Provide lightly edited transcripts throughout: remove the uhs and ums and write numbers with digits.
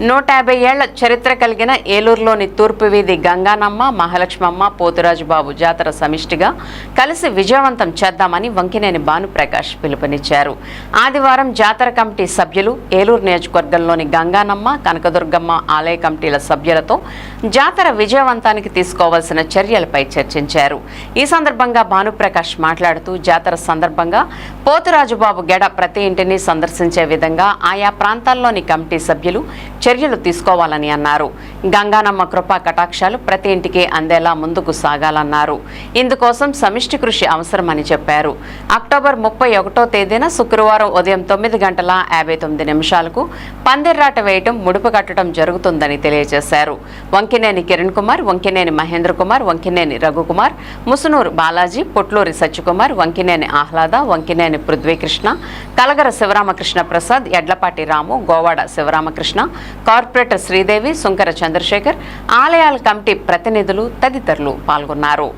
150 ఏళ్ల చరిత్ర కలిగిన ఏలూరులోని తూర్పు వీధి గంగానమ్మ, మహాలక్ష్మమ్మ, పోతురాజుబాబు జాతర సమిష్టిగా కలిసి విజయవంతం చేద్దామని వంకినేని భానుప్రకాష్ పిలుపునిచ్చారు. ఆదివారం జాతర కమిటీ సభ్యులు ఏలూరు నియోజకవర్గంలోని గంగానమ్మ, కనకదుర్గమ్మ ఆలయ కమిటీల సభ్యులతో జాతర విజయవంతానికి తీసుకోవాల్సిన చర్యలపై చర్చించారు. ఈ సందర్భంగా భానుప్రకాష్ మాట్లాడుతూ జాతర సందర్భంగా పోతురాజుబాబు గెడ ప్రతి ఇంటిని సందర్శించే విధంగా ఆయా ప్రాంతాల్లోని కమిటీ సభ్యులు చర్యలు తీసుకోవాలని అన్నారు. గంగానమ్మ కృపా కటాక్షాలు ప్రతి ఇంటికి అందేలా ముందుకు సాగాలన్నారు. ఇందుకోసం సమిష్టి కృషి అవసరమని చెప్పారు. అక్టోబర్ 31వ తేదీన శుక్రవారం ఉదయం 9:59 పందిర్రాట వేయటం, ముడుపు కట్టడం జరుగుతుందని తెలియజేశారు. వంకినేని కిరణ్ కుమార్, వంకినేని మహేంద్ర కుమార్, వంకినేని రఘుకుమార్, ముసునూరు బాలాజీ, పొట్లూరి సత్యకుమార్, వంకినేని ఆహ్లాద, వంకినేని పృథ్వీకృష్ణ, కలగర శివరామకృష్ణ ప్రసాద్, ఎడ్లపాటి రాము, గోవాడ శివరామకృష్ణ, కార్పొరేటర్ శ్రీదేవి, సుంకర చంద్రశేఖర్, ఆలయాల కమిటీ ప్రతినిధులు తదితరులు పాల్గొన్నారు.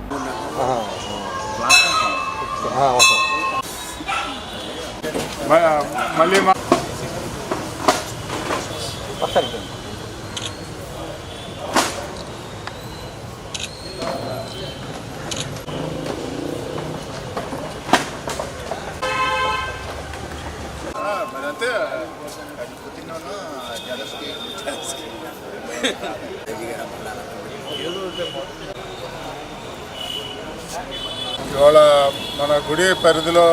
ఇవాళ మన గుడి పరిధిలో,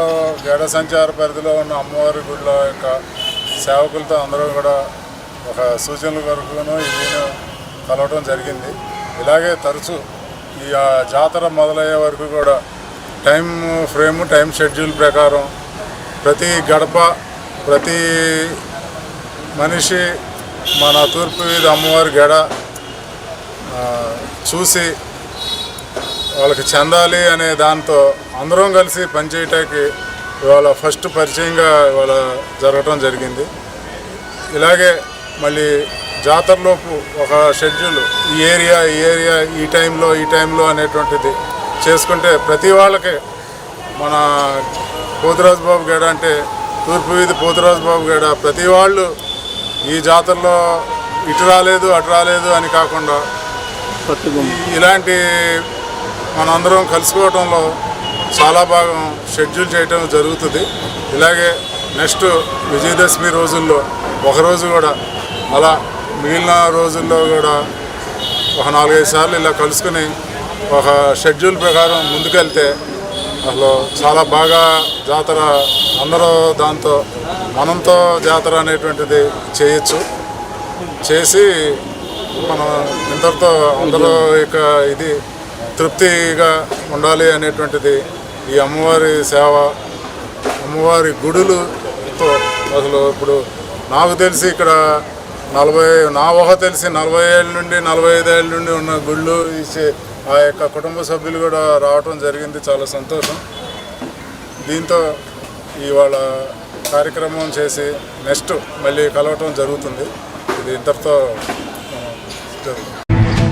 గడ సంచార పరిధిలో ఉన్న అమ్మవారి గుడిలో యొక్క సేవకులతో అందరూ కూడా ఒక సూచనల వరకును ఇదిను కలవడం జరిగింది. ఇలాగే తరచూ ఈ జాతర మొదలయ్యే వరకు కూడా టైం ఫ్రేము, టైం షెడ్యూల్ ప్రకారం ప్రతి గడప, ప్రతి మనిషి మన తూర్పు వీధి అమ్మవారి గడ చూసి వాళ్ళకి చెందాలి అనే దాంతో అందరం కలిసి పనిచేయటానికి ఇవాళ ఫస్ట్ పరిచయంగా ఇవాళ జరగటం జరిగింది. ఇలాగే మళ్ళీ జాతరలోపు ఒక షెడ్యూల్ ఈ ఏరియా ఈ టైంలో అనేటువంటిది చేసుకుంటే ప్రతి వాళ్ళకి మన పోతురాజుబాబు గడ అంటే తూర్పు వీధి పోతురాజుబాబు గడ ప్రతి వాళ్ళు ఈ జాతరలో ఇటు రాలేదు అటు రాలేదు అని కాకుండా ఇలాంటి మనందరం కలుసుకోవడంలో చాలా భాగం షెడ్యూల్ చేయటం జరుగుతుంది. ఇలాగే నెక్స్ట్ విజయదశమి రోజుల్లో ఒకరోజు కూడా అలా మిగిలిన రోజుల్లో కూడా ఒక 4-5 సార్లు ఇలా కలుసుకుని ఒక షెడ్యూల్ ప్రకారం ముందుకెళ్తే అసలు చాలా బాగా జాతర అందరూ దాంతో మనంతో జాతర అనేటువంటిది చేయొచ్చు. చేసి మనం ఇంతటితో అందరూ ఇక ఇది తృప్తిగా ఉండాలి అనేటువంటిది ఈ అమ్మవారి సేవ, అమ్మవారి గుడులతో అసలు ఇప్పుడు నాకు తెలిసి ఇక్కడ 40 ఏళ్ళ నుండి 45 ఏళ్ళ నుండి ఉన్న గుళ్ళు ఇచ్చే ఆ యొక్క కుటుంబ సభ్యులు కూడా రావటం జరిగింది. చాలా సంతోషం. దీంతో ఇవాళ కార్యక్రమం చేసి నెక్స్ట్ మళ్ళీ కలవటం జరుగుతుంది. ఇది ఇంతటితో జరుగుతుంది.